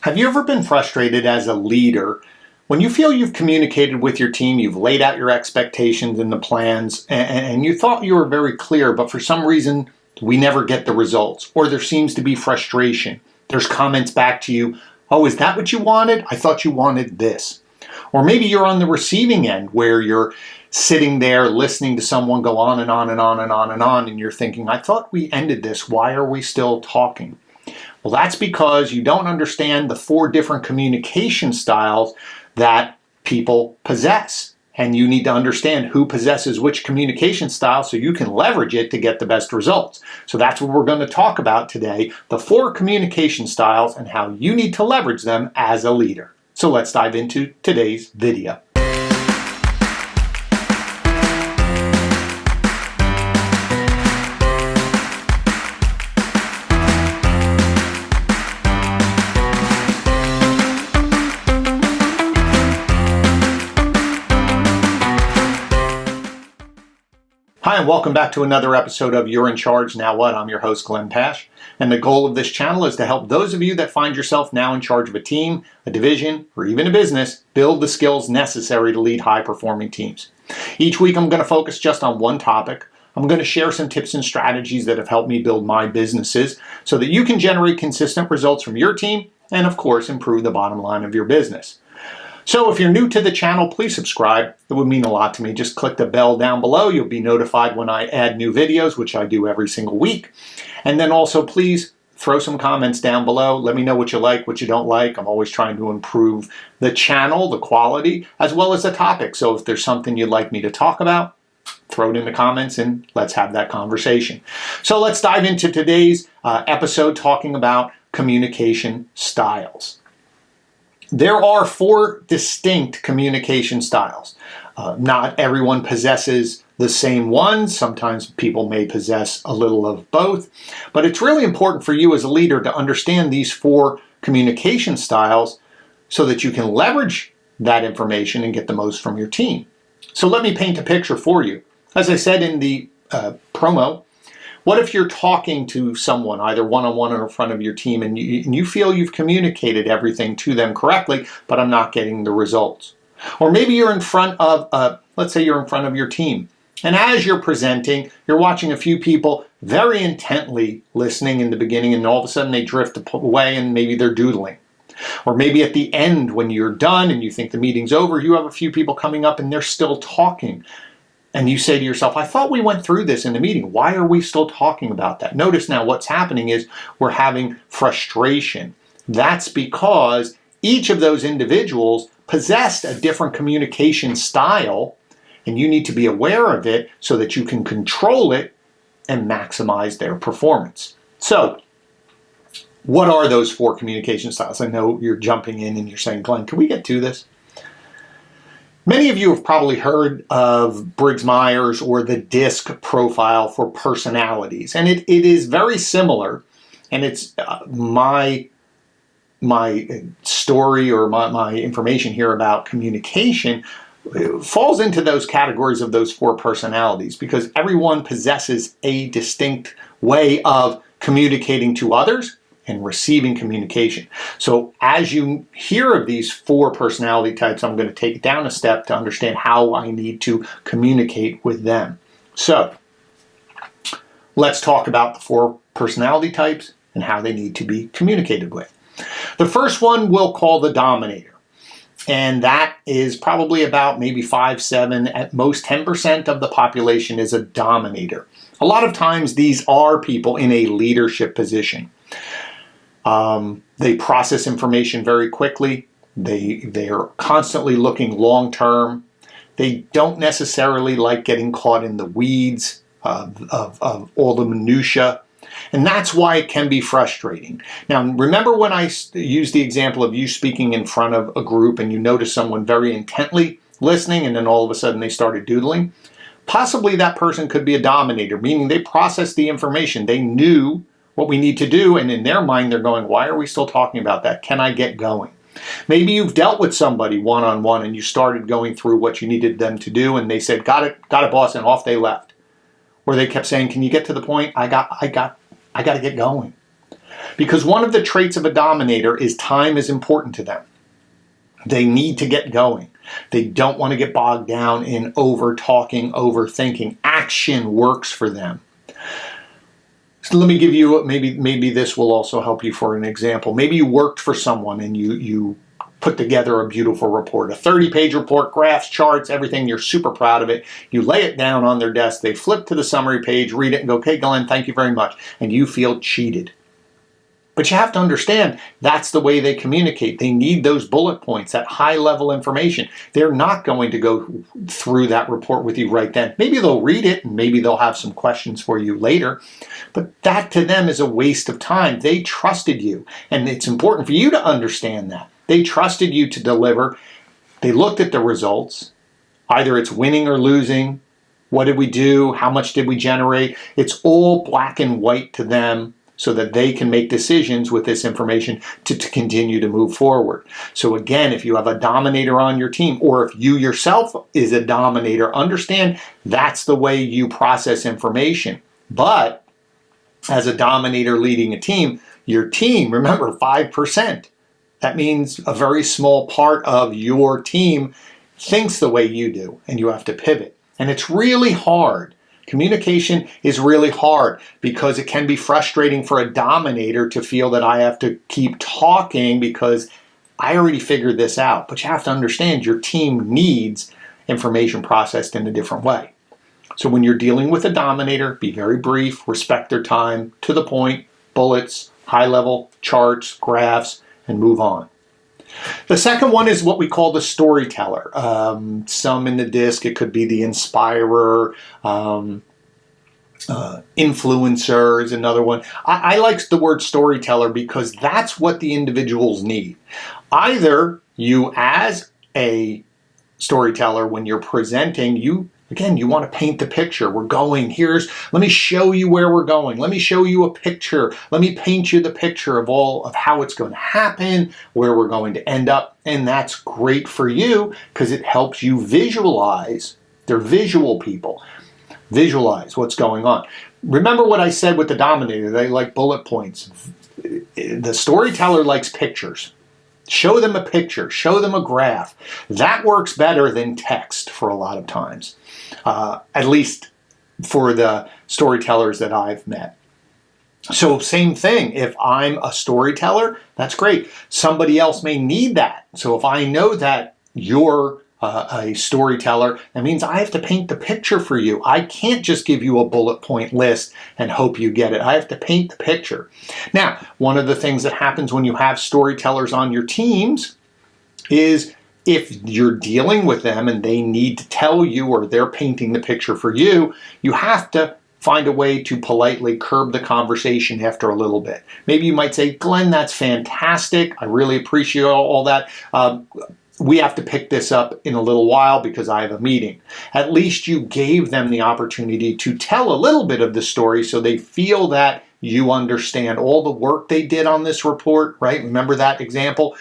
Have you ever been frustrated as a leader when you feel you've communicated with your team, you've laid out your expectations and the plans, and you thought you were very clear, but for some reason we never get the results, or there seems to be frustration. There's comments back to you, oh, is that what you wanted? I thought you wanted this. Or maybe you're on the receiving end where you're sitting there listening to someone go on and on and on and on and on, and you're thinking, I thought we ended this. Why are we still talking? Well, that's because you don't understand the 4 different communication styles that people possess. And you need to understand who possesses which communication style so you can leverage it to get the best results. So that's what we're going to talk about today, the 4 communication styles and how you need to leverage them as a leader. So let's dive into today's video. Hi, and welcome back to another episode of You're in Charge, Now What? I'm your host, Glenn Pasch, and the goal of this channel is to help those of you that find yourself now in charge of a team, a division, or even a business, build the skills necessary to lead high-performing teams. Each week, I'm going to focus just on one topic. I'm going to share some tips and strategies that have helped me build my businesses so that you can generate consistent results from your team and, of course, improve the bottom line of your business. So if you're new to the channel, please subscribe. It would mean a lot to me. Just click the bell down below. You'll be notified when I add new videos, which I do every single week. And then also please throw some comments down below. Let me know what you like, what you don't like. I'm always trying to improve the channel, the quality, as well as the topic. So if there's something you'd like me to talk about, throw it in the comments and let's have that conversation. So let's dive into today's episode talking about communication styles. There are 4 distinct communication styles. Not everyone possesses the same ones. Sometimes people may possess a little of both. But it's really important for you as a leader to understand these 4 communication styles so that you can leverage that information and get the most from your team. So let me paint a picture for you. As I said in the promo, what if you're talking to someone, either one-on-one or in front of your team, and you feel you've communicated everything to them correctly, but I'm not getting the results? Or maybe you're in front of, let's say you're in front of your team, and as you're presenting, you're watching a few people very intently listening in the beginning, and all of a sudden they drift away and maybe they're doodling. Or maybe at the end when you're done and you think the meeting's over, you have a few people coming up and they're still talking. And you say to yourself, I thought we went through this in the meeting. Why are we still talking about that? Notice now what's happening is we're having frustration. That's because each of those individuals possessed a different communication style, and you need to be aware of it so that you can control it and maximize their performance. So, what are those 4 communication styles? I know you're jumping in and you're saying, Glenn, can we get to this? Many of you have probably heard of Briggs-Myers or the DISC profile for personalities, and it is very similar, and it's my story or my information here about communication falls into those categories of those 4 personalities because everyone possesses a distinct way of communicating to others and receiving communication. So as you hear of these 4 personality types, I'm going to take it down a step to understand how I need to communicate with them. So let's talk about the 4 personality types and how they need to be communicated with. The first one we'll call the Dominator. And that is probably about maybe 5, 7, at most 10% of the population is a Dominator. A lot of times these are people in a leadership position. They process information very quickly. They are constantly looking long term. They don't necessarily like getting caught in the weeds of all the minutia. And that's why it can be frustrating. Now, remember when I used the example of you speaking in front of a group and you notice someone very intently listening and then all of a sudden they started doodling? Possibly that person could be a Dominator, meaning they processed the information. They knew what we need to do, and in their mind they're going, why are we still talking about that? Can I get going? Maybe you've dealt with somebody one-on-one and you started going through what you needed them to do and they said, got it, boss, and off they left. Or they kept saying, can you get to the point? I got to get going. Because one of the traits of a dominator is time is important to them. They need to get going. They don't want to get bogged down in over-talking, overthinking. Action works for them. So let me give you, maybe this will also help you for an example. Maybe you worked for someone and you put together a beautiful report, a 30-page report, graphs, charts, everything. You're super proud of it. You lay it down on their desk. They flip to the summary page, read it, and go, okay, Glenn, thank you very much. And you feel cheated. But you have to understand that's the way they communicate. They need those bullet points, that high-level information. They're not going to go through that report with you right then. Maybe they'll read it and maybe they'll have some questions for you later. But that to them is a waste of time. They trusted you, and it's important for you to understand that. They trusted you to deliver. They looked at the results. Either it's winning or losing. What did we do? How much did we generate? It's all black and white to them, so that they can make decisions with this information to continue to move forward. So again, if you have a dominator on your team, or if you yourself is a dominator, understand that's the way you process information. But as a dominator leading a team, your team, remember 5%. That means a very small part of your team thinks the way you do, and you have to pivot. And it's really hard. Communication is really hard because it can be frustrating for a dominator to feel that I have to keep talking because I already figured this out. But you have to understand your team needs information processed in a different way. So when you're dealing with a dominator, be very brief, respect their time, to the point, bullets, high-level charts, graphs, and move on. The second one is what we call the storyteller. Some in the disc, it could be the inspirer, influencer is another one. I like the word storyteller because that's what the individuals need. Either you as a storyteller, when you're presenting, you want to paint the picture. We're going, let me show you where we're going. Let me show you a picture. Let me paint you the picture of how it's going to happen, where we're going to end up. And that's great for you because it helps you visualize. They're visual people. Visualize what's going on. Remember what I said with the dominator. They like bullet points. The storyteller likes pictures. Show them a picture. Show them a graph. That works better than text for a lot of times. At least for the storytellers that I've met. So same thing. If I'm a storyteller, that's great. Somebody else may need that. So if I know that you're a storyteller, that means I have to paint the picture for you. I can't just give you a bullet point list and hope you get it. I have to paint the picture. Now, one of the things that happens when you have storytellers on your teams is if you're dealing with them and they need to tell you or they're painting the picture for you, you have to find a way to politely curb the conversation after a little bit. Maybe you might say, Glenn, that's fantastic. I really appreciate all that. We have to pick this up in a little while because I have a meeting. At least you gave them the opportunity to tell a little bit of the story so they feel that you understand all the work they did on this report, right? Remember that example?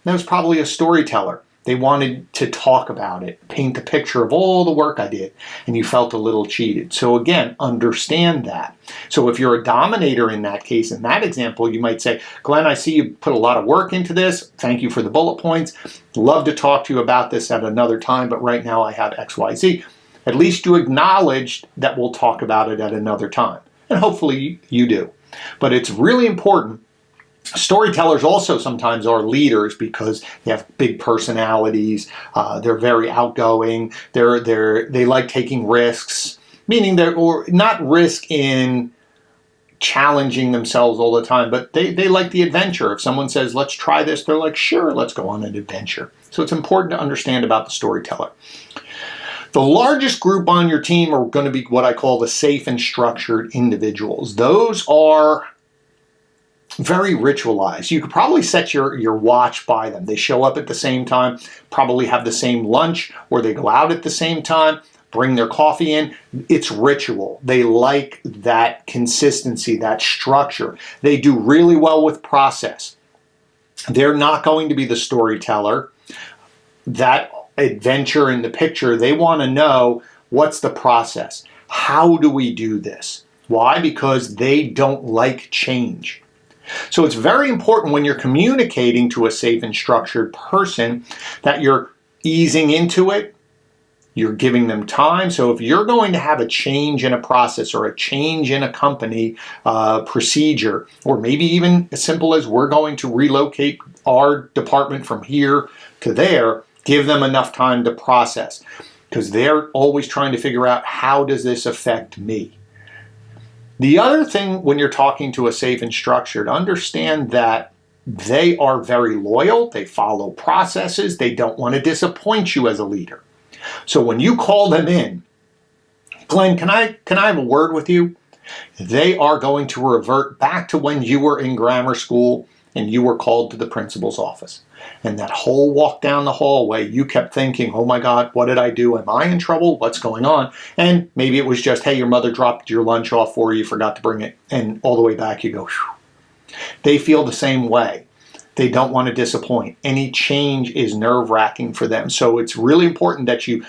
That was probably a storyteller. They wanted to talk about it, paint the picture of all the work I did, and you felt a little cheated. So again, understand that. So if you're a dominator in that case, in that example, you might say, Glenn, I see you put a lot of work into this. Thank you for the bullet points. Love to talk to you about this at another time, but right now I have XYZ. At least you acknowledged that we'll talk about it at another time. And hopefully you do. But it's really important. Storytellers also sometimes are leaders because they have big personalities. They're very outgoing. They like taking risks, meaning or not risk in challenging themselves all the time, but they like the adventure. If someone says, let's try this, they're like, sure, let's go on an adventure. So it's important to understand about the storyteller. The largest group on your team are going to be what I call the safe and structured individuals. Those are very ritualized. You could probably set your watch by them. They show up at the same time, probably have the same lunch, or they go out at the same time, bring their coffee in. It's ritual. They like that consistency, that structure. They do really well with process. They're not going to be the storyteller. That adventure in the picture, they want to know what's the process. How do we do this? Why? Because they don't like change. So it's very important when you're communicating to a safe and structured person that you're easing into it, you're giving them time. So if you're going to have a change in a process or a change in a company procedure, or maybe even as simple as we're going to relocate our department from here to there, give them enough time to process, because they're always trying to figure out, how does this affect me? The other thing when you're talking to a safe and structured, understand that they are very loyal, they follow processes, they don't want to disappoint you as a leader. So when you call them in, Glenn, can I have a word with you? They are going to revert back to when you were in grammar school and you were called to the principal's office. And that whole walk down the hallway, you kept thinking, oh my God, what did I do? Am I in trouble? What's going on? And maybe it was just, hey, your mother dropped your lunch off for you, forgot to bring it. And all the way back you go, whew. They feel the same way. They don't want to disappoint. Any change is nerve-wracking for them. So it's really important that you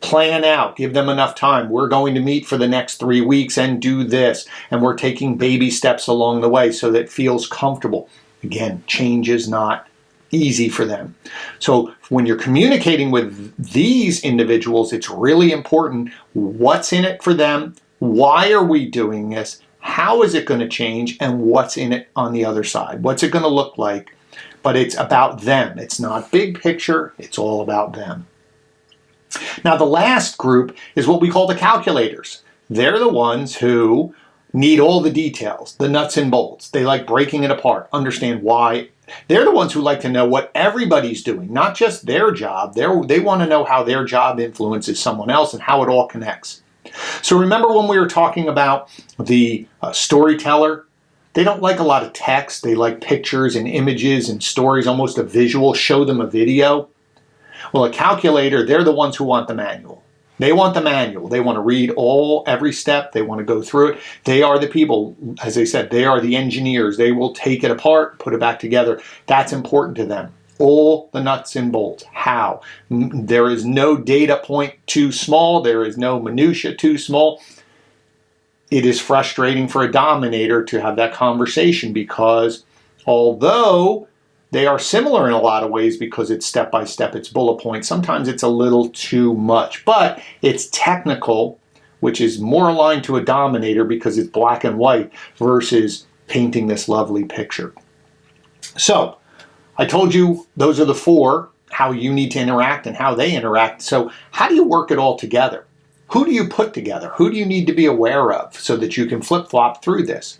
plan out, give them enough time. We're going to meet for the next 3 weeks and do this. And we're taking baby steps along the way so that it feels comfortable. Again, change is not easy for them. So when you're communicating with these individuals, it's really important what's in it for them, why are we doing this, how is it going to change, and what's in it on the other side. What's it going to look like? But it's about them. It's not big picture, it's all about them. Now the last group is what we call the calculators. They're the ones who need all the details, the nuts and bolts. They like breaking it apart, understand why. They're the ones who like to know what everybody's doing, not just their job. They want to know how their job influences someone else and how it all connects. So remember when we were talking about the storyteller? They don't like a lot of text. They like pictures and images and stories, almost a visual, show them a video. Well, a calculator, they're the ones who want the manual. They want the manual. They want to read every step. They want to go through it. They are the people, as I said, they are the engineers. They will take it apart, put it back together. That's important to them. All the nuts and bolts. How? There is no data point too small. There is no minutia too small. It is frustrating for a dominator to have that conversation because although they are similar in a lot of ways because it's step by step, it's bullet points, sometimes it's a little too much, but it's technical, which is more aligned to a dominator because it's black and white versus painting this lovely picture. So I told you those are the four, how you need to interact and how they interact. So how do you work it all together? Who do you put together? Who do you need to be aware of so that you can flip-flop through this?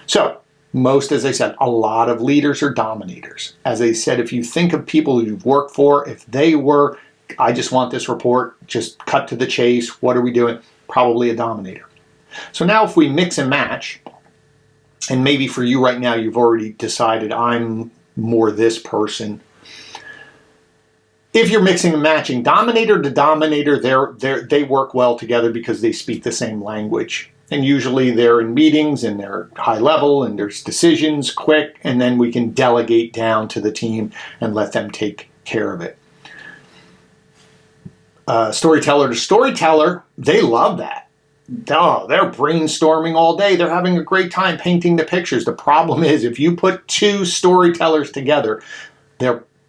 So most, as I said, a lot of leaders are dominators. As I said, if you think of people you've worked for, if they were, I just want this report, just cut to the chase, what are we doing? Probably a dominator. So now if we mix and match, and maybe for you right now, you've already decided I'm more this person. If you're mixing and matching, dominator to dominator, they work well together because they speak the same language. And usually they're in meetings and they're high level and there's decisions quick, and then we can delegate down to the team and let them take care of it. Storyteller to storyteller, they love that. Oh, they're brainstorming all day. They're having a great time painting the pictures. The problem is if you put two storytellers together,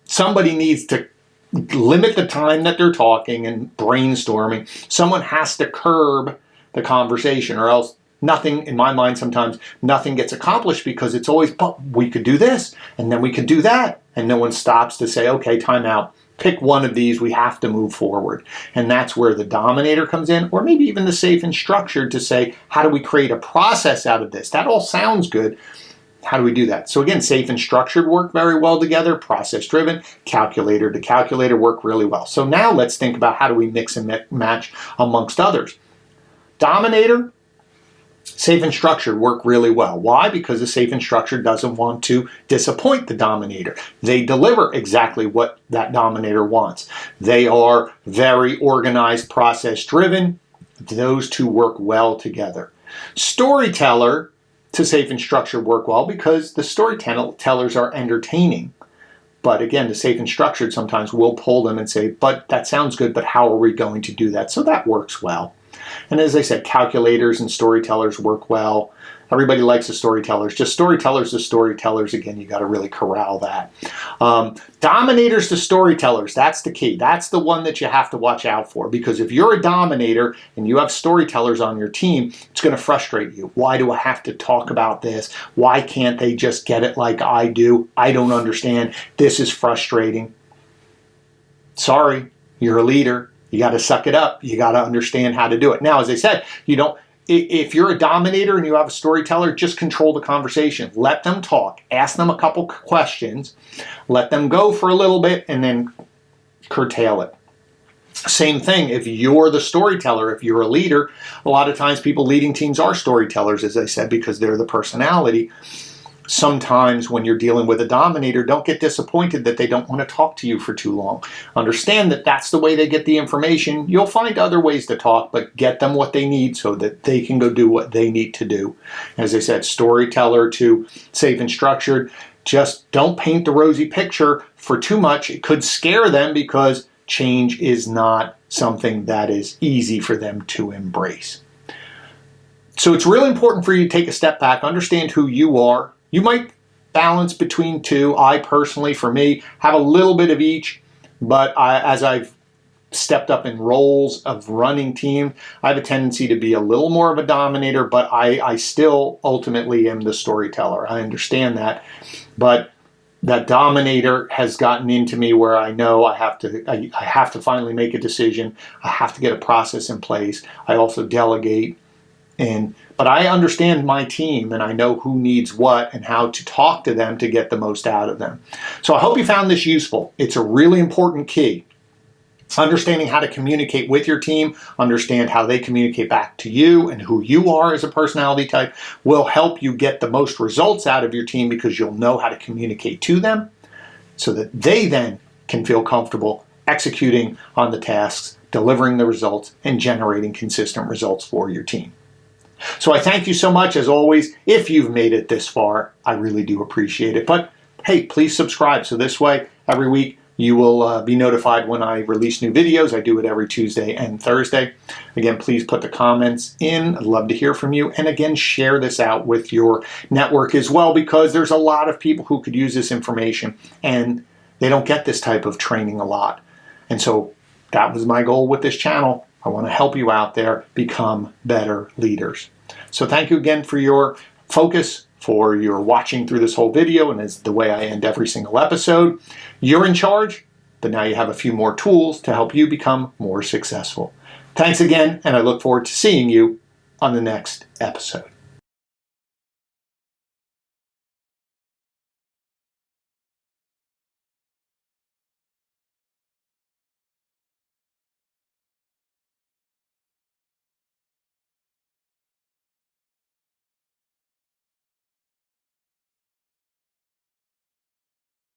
somebody needs to limit the time that they're talking and brainstorming. Someone has to curb the conversation or else nothing, in my mind sometimes, nothing gets accomplished because it's always, but we could do this and then we could do that. And no one stops to say, okay, time out. Pick one of these, we have to move forward. And that's where the dominator comes in, or maybe even the safe and structured to say, how do we create a process out of this? That all sounds good. How do we do that? So again, safe and structured work very well together, process driven, calculator to calculator work really well. So now let's think about how do we mix and match amongst others. Dominator, safe and structured work really well. Why? Because the safe and structured doesn't want to disappoint the dominator. They deliver exactly what that dominator wants. They are very organized, process driven. Those two work well together. Storyteller to safe and structured work well because the storytellers are entertaining. But again, the safe and structured sometimes will pull them and say, but that sounds good, but how are we going to do that? So that works well. And as I said, calculators and storytellers work well. Everybody likes the storytellers. Just storytellers to storytellers. Again, you got to really corral that. Dominators to storytellers. That's the key. That's the one that you have to watch out for, because if you're a dominator and you have storytellers on your team, it's going to frustrate you. Why do I have to talk about this? Why can't they just get it like I do? I don't understand. This is frustrating. Sorry, you're a leader. You got to suck it up. You got to understand how to do it. Now, as I said, if you're a dominator and you have a storyteller, just control the conversation. Let them talk. Ask them a couple questions. Let them go for a little bit and then curtail it. Same thing if you're the storyteller, if you're a leader. A lot of times people leading teams are storytellers, as I said, because they're the personality. Sometimes when you're dealing with a dominator, don't get disappointed that they don't want to talk to you for too long. Understand that that's the way they get the information. You'll find other ways to talk, but get them what they need so that they can go do what they need to do. As I said, storyteller to safe and structured. Just don't paint the rosy picture for too much. It could scare them because change is not something that is easy for them to embrace. So it's really important for you to take a step back, understand who you are. You might balance between two. I personally, for me, have a little bit of each, but as I've stepped up in roles of running team, I have a tendency to be a little more of a dominator, but I still ultimately am the storyteller. I understand that, but that dominator has gotten into me where I know I have to finally make a decision. I have to get a process in place. I also delegate. But I understand my team and I know who needs what and how to talk to them to get the most out of them. So I hope you found this useful. It's a really important key. Understanding how to communicate with your team, understand how they communicate back to you and who you are as a personality type will help you get the most results out of your team, because you'll know how to communicate to them so that they then can feel comfortable executing on the tasks, delivering the results, and generating consistent results for your team. So I thank you so much, as always. If you've made it this far, I really do appreciate it. But hey, please subscribe. So this way, every week, you will be notified when I release new videos. I do it every Tuesday and Thursday. Again, please put the comments in. I'd love to hear from you. And again, share this out with your network as well, because there's a lot of people who could use this information and they don't get this type of training a lot. And so that was my goal with this channel. I want to help you out there become better leaders. So thank you again for your focus, for your watching through this whole video, and as the way I end every single episode. You're in charge, but now you have a few more tools to help you become more successful. Thanks again, and I look forward to seeing you on the next episode.